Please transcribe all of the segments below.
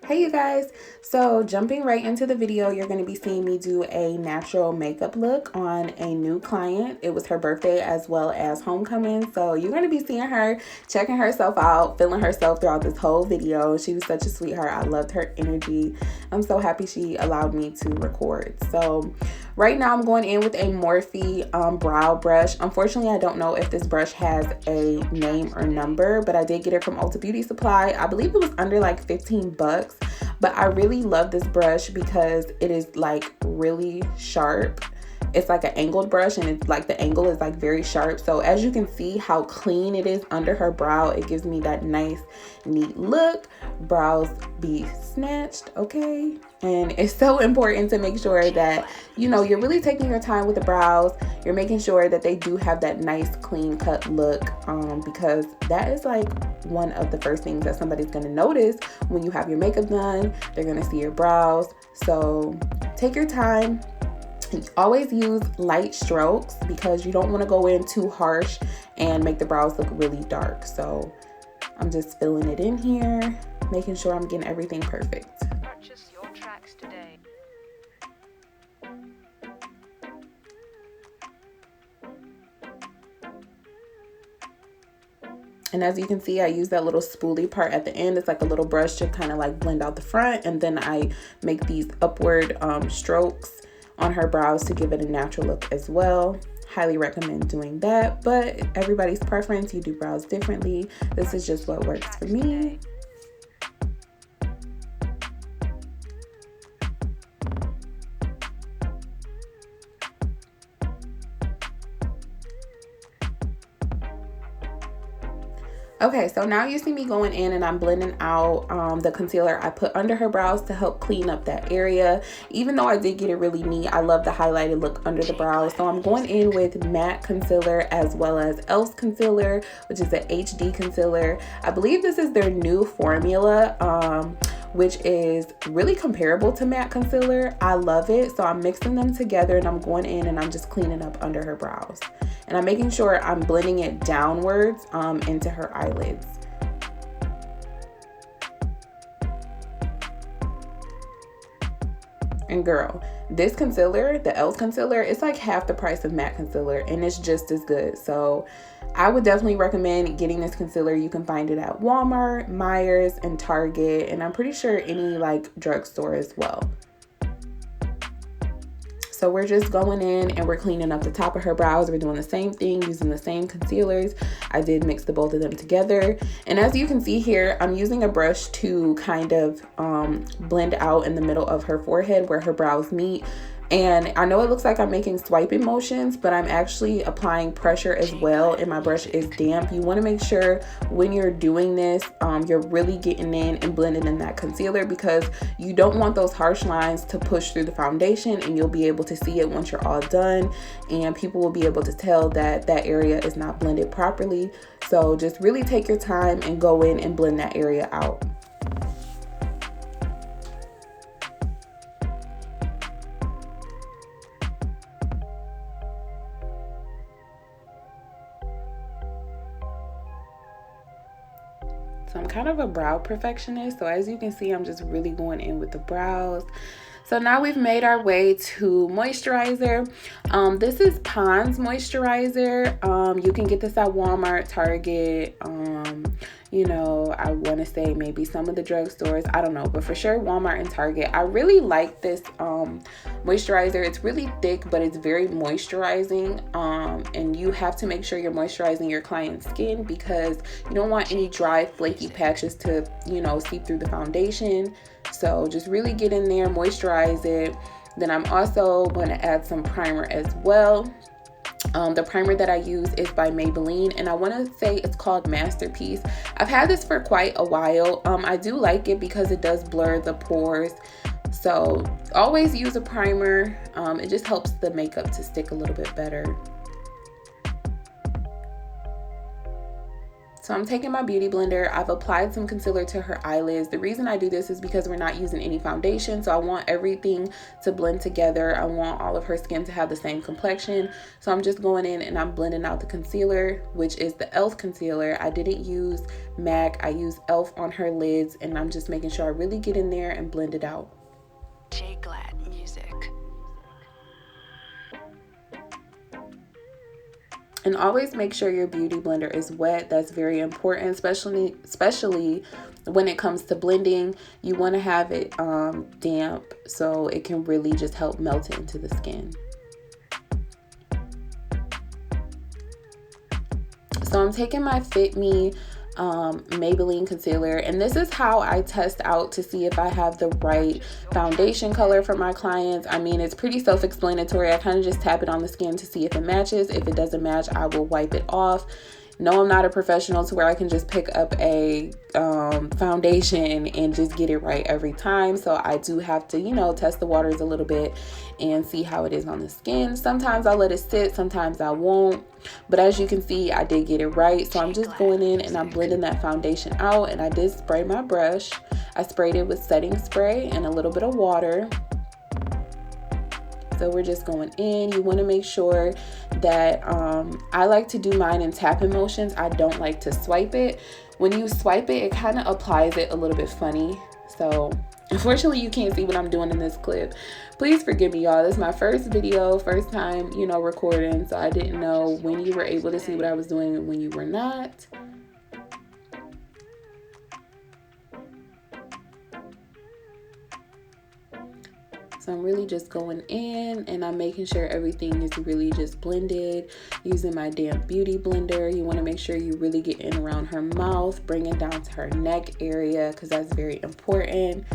Hey you guys, so jumping right into the video, you're going to be seeing me do a natural makeup look on a new client. It was her birthday as well as homecoming, so you're going to be seeing her checking herself out, feeling herself throughout this whole video. She was such a sweetheart. I loved her energy. I'm so happy she allowed me to record. So right now I'm going in with a Morphe brow brush. Unfortunately, I don't know if this brush has a name or number, but I did get it from Ulta Beauty Supply. I believe it was under like 15 bucks. But I really love this brush because it is like really sharp. It's like an angled brush, and it's like the angle is like very sharp. So as you can see how clean it is under her brow, it gives me that nice neat look. Brows be snatched, okay? And it's so important to make sure that, you know, you're really taking your time with the brows. You're making sure that they do have that nice clean cut look, because that is like one of the first things that somebody's going to notice when you have your makeup done. They're going to see your brows. So take your time. Always use light strokes because you don't want to go in too harsh and make the brows look really dark. So I'm just filling it in here, making sure I'm getting everything perfect. Purchase your tracks today. And as you can see, I use that little spoolie part at the end. It's like a little brush to kind of like blend out the front, and then I make these upward strokes on her brows to give it a natural look as well. Highly recommend doing that, but everybody's preference, you do brows differently. This is just what works for me. Okay, so now you see me going in and I'm blending out the concealer I put under her brows to help clean up that area. Even though I did get it really neat, I love the highlighted look under the brows. So I'm going in with matte concealer as well as e.l.f. concealer, which is an HD concealer. I believe this is their new formula, which is really comparable to matte concealer. I love it. So I'm mixing them together and I'm going in and I'm just cleaning up under her brows. And I'm making sure I'm blending it downwards into her eyelids. And girl, this concealer, the e.l.f. concealer, it's like half the price of matte concealer and it's just as good. So I would definitely recommend getting this concealer. You can find it at Walmart, Meijer's, and Target, and I'm pretty sure any like drugstore as well. So we're just going in and we're cleaning up the top of her brows. We're doing the same thing, using the same concealers. I did mix the both of them together. And as you can see here, I'm using a brush to kind of blend out in the middle of her forehead where her brows meet. And I know it looks like I'm making swiping motions, but I'm actually applying pressure as well, and my brush is damp. You want to make sure when you're doing this, you're really getting in and blending in that concealer, because you don't want those harsh lines to push through the foundation, and you'll be able to see it once you're all done, and people will be able to tell that that area is not blended properly. So just really take your time and go in and blend that area out. So I'm kind of a brow perfectionist. So as you can see, I'm just really going in with the brows. So now we've made our way to moisturizer. This is Pond's moisturizer. You can get this at Walmart, Target, you know, I want to say maybe some of the drugstores, I don't know, but for sure Walmart and Target. I really like this moisturizer. It's really thick, but it's very moisturizing, and you have to make sure you're moisturizing your client's skin because you don't want any dry flaky patches to, you know, seep through the foundation. So just really get in there, moisturize it. Then I'm also going to add some primer as well. The primer that I use is by Maybelline, and I want to say it's called Masterpiece. I've had this for quite a while. I do like it because it does blur the pores. So always use a primer. It just helps the makeup to stick a little bit better. So I'm taking my beauty blender. I've applied some concealer to her eyelids. The reason I do this is because we're not using any foundation. So I want everything to blend together. I want all of her skin to have the same complexion. So I'm just going in and I'm blending out the concealer, which is the e.l.f. concealer. I didn't use MAC. I used e.l.f. on her lids, and I'm just making sure I really get in there and blend it out. Glad music. And always make sure your beauty blender is wet. That's very important, especially when it comes to blending. You want to have it damp so it can really just help melt it into the skin. So I'm taking my Fit Me Maybelline concealer, and this is how I test out to see if I have the right foundation color for my clients. I mean, it's pretty self-explanatory. I kind of just tap it on the skin to see if it matches. If it doesn't match, I will wipe it off. No, I'm not a professional to where I can just pick up a foundation and just get it right every time. So I do have to, you know, test the waters a little bit and see how it is on the skin. Sometimes I'll let it sit, sometimes I won't. But as you can see, I did get it right. So I'm just going in and I'm blending that foundation out. And I did spray my brush. I sprayed it with setting spray and a little bit of water. So we're just going in. You want to make sure that I like to do mine in tapping motions. I don't like to swipe it. When you swipe it, it kind of applies it a little bit funny. So unfortunately, you can't see what I'm doing in this clip. Please forgive me, y'all. This is my first video, first time, you know, recording. So I didn't know when you were able to see what I was doing and when you were not. So I'm really just going in and I'm making sure everything is really just blended using my damp beauty blender. You want to make sure you really get in around her mouth, bring it down to her neck area because that's very important.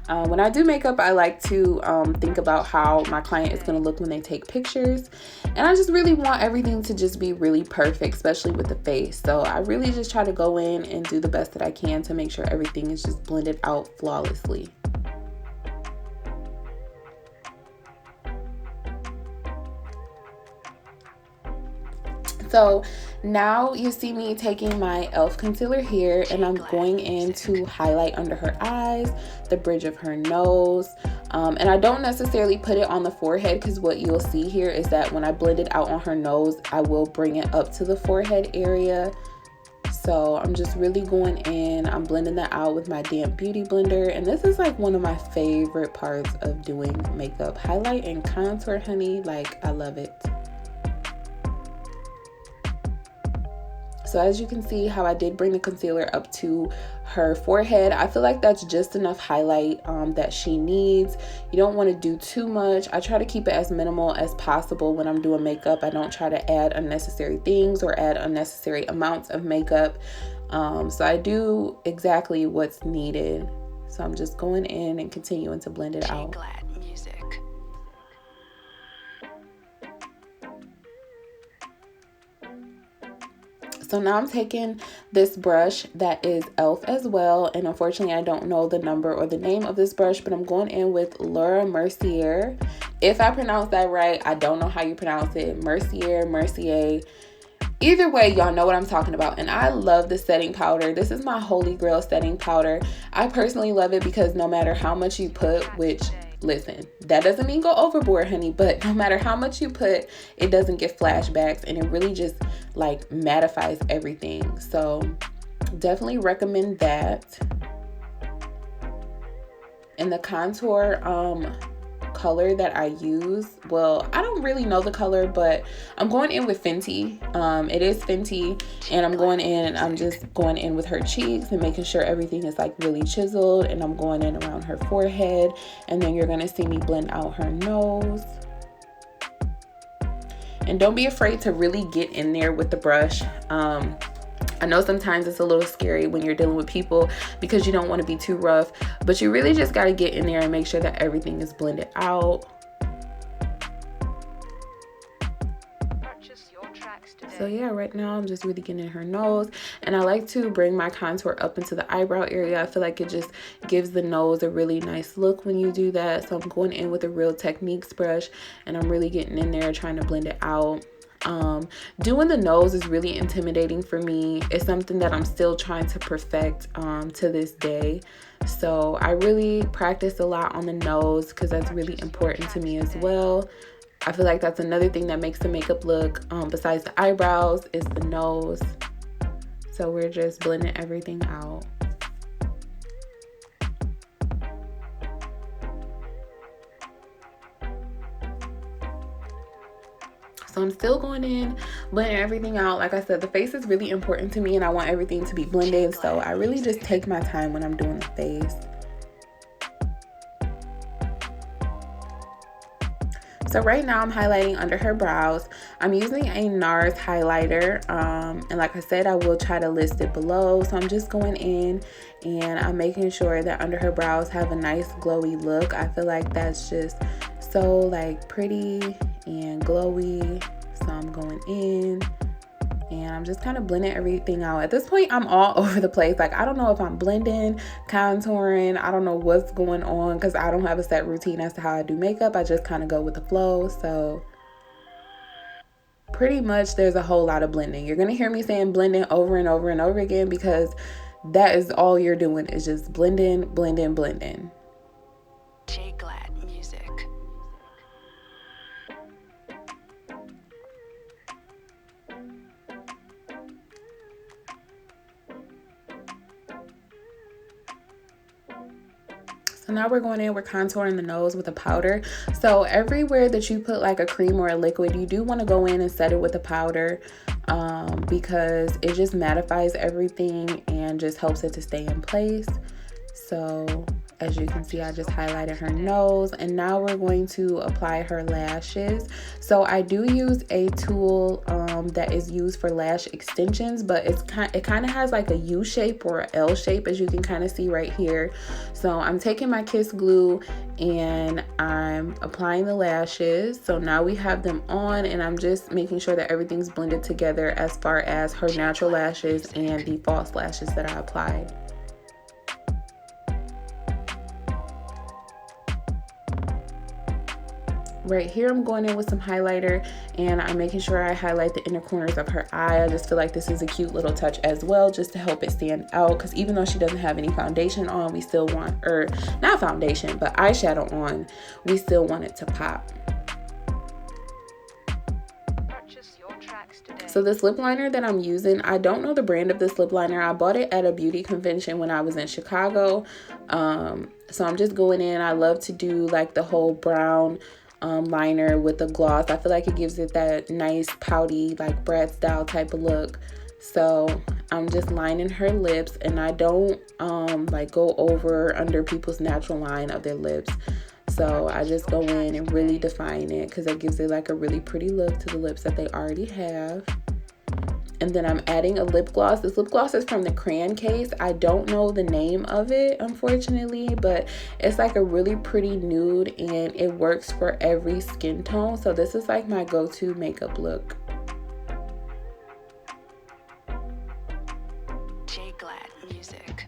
When I do makeup, I like to think about how my client is going to look when they take pictures. And I just really want everything to just be really perfect, especially with the face. So I really just try to go in and do the best that I can to make sure everything is just blended out flawlessly. So now you see me taking my e.l.f. concealer here and I'm going in to highlight under her eyes, the bridge of her nose. And I don't necessarily put it on the forehead because what you'll see here is that when I blend it out on her nose, I will bring it up to the forehead area. So I'm just really going in, I'm blending that out with my damp beauty blender. And this is like one of my favorite parts of doing makeup. Highlight and contour, honey, like I love it. So as you can see how I did bring the concealer up to her forehead, I feel like that's just enough highlight that she needs. You don't want to do too much. I try to keep it as minimal as possible when I'm doing makeup. I don't try to add unnecessary things or add unnecessary amounts of makeup. So I do exactly what's needed. So I'm just going in and continuing to blend it out. Glad music. So now I'm taking this brush that is e.l.f. as well. And unfortunately, I don't know the number or the name of this brush, but I'm going in with Mecier. If I pronounce that right, I don't know how you pronounce it. Mecier. Either way, y'all know what I'm talking about. And I love the setting powder. This is my holy grail setting powder. I personally love it because no matter how much you put, which, listen, that doesn't mean go overboard, honey, but no matter how much you put, it doesn't get flashbacks and it really just like mattifies everything. So definitely recommend that. And the contour color that I use, well, I don't really know the color, but I'm going in with Fenty. It is Fenty, and I'm going in and I'm just going in with her cheeks and making sure everything is like really chiseled, and I'm going in around her forehead, and then you're gonna see me blend out her nose. And don't be afraid to really get in there with the brush. I know sometimes it's a little scary when you're dealing with people because you don't want to be too rough, but you really just got to get in there and make sure that everything is blended out. So yeah, right now I'm just really getting in her nose, and I like to bring my contour up into the eyebrow area. I feel like it just gives the nose a really nice look when you do that. So I'm going in with a Real Techniques brush, and I'm really getting in there trying to blend it out. Doing the nose is really intimidating for me. It's something that I'm still trying to perfect to this day. So I really practice a lot on the nose because that's really important to me as well. I feel like that's another thing that makes the makeup look, besides the eyebrows, is the nose. So we're just blending everything out. So I'm still going in, blending everything out. Like I said, the face is really important to me and I want everything to be blended. So I really just take my time when I'm doing the face. So right now I'm highlighting under her brows. I'm using a NARS highlighter. And like I said, I will try to list it below. So I'm just going in and I'm making sure that under her brows have a nice glowy look. I feel like that's just so like pretty and glowy. So I'm going in and I'm just kind of blending everything out. At this point, I'm all over the place. Like, I don't know if I'm blending, contouring. I don't know what's going on because I don't have a set routine as to how I do makeup. I just kind of go with the flow. So pretty much there's a whole lot of blending. You're going to hear me saying blending over and over and over again because that is all you're doing is just blending, blending, blending. Glam music. So now we're going in, we're contouring the nose with a powder. So everywhere that you put like a cream or a liquid, you do want to go in and set it with a powder because it just mattifies everything and just helps it to stay in place. So as you can see, I just highlighted her nose and now we're going to apply her lashes. So I do use a tool that is used for lash extensions, but it kind of has like a U shape or a L shape, as you can kind of see right here. So I'm taking my Kiss glue and I'm applying the lashes. So now we have them on and I'm just making sure that everything's blended together as far as her natural lashes and the false lashes that I applied. Right here, I'm going in with some highlighter and I'm making sure I highlight the inner corners of her eye. I just feel like this is a cute little touch as well, just to help it stand out. Because even though she doesn't have any foundation on, we still want, or not foundation, but eyeshadow on, we still want it to pop. So this lip liner that I'm using, I don't know the brand of this lip liner. I bought it at a beauty convention when I was in Chicago. So I'm just going in. I love to do like the whole brown liner with the gloss. I feel like it gives it that nice pouty like Brad style type of look. So I'm just lining her lips and I don't like go over under people's natural line of their lips. So I just go in and really define it because it gives it like a really pretty look to the lips that they already have. And then I'm adding a lip gloss. This lip gloss is from the Crayon case. I don't know the name of it, unfortunately, but it's like a really pretty nude and it works for every skin tone. So this is like my go-to makeup look. Glam music.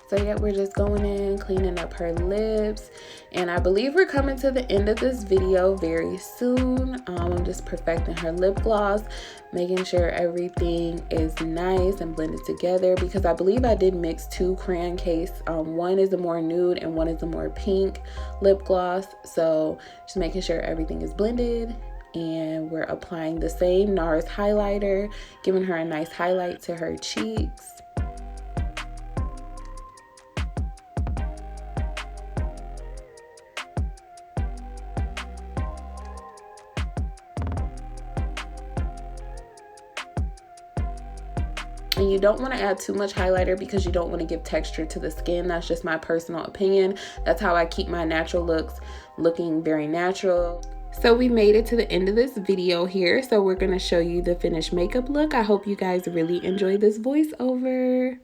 So yeah, we're just going in, cleaning up her lips. And I believe we're coming to the end of this video very soon. I'm just perfecting her lip gloss, making sure everything is nice and blended together because I believe I did mix two Crayon case. One is a more nude and one is a more pink lip gloss. So just making sure everything is blended. And we're applying the same NARS highlighter, giving her a nice highlight to her cheeks. And you don't want to add too much highlighter because you don't want to give texture to the skin. That's just my personal opinion. That's how I keep my natural looks looking very natural. So we made it to the end of this video here. So we're going to show you the finished makeup look. I hope you guys really enjoy this voiceover.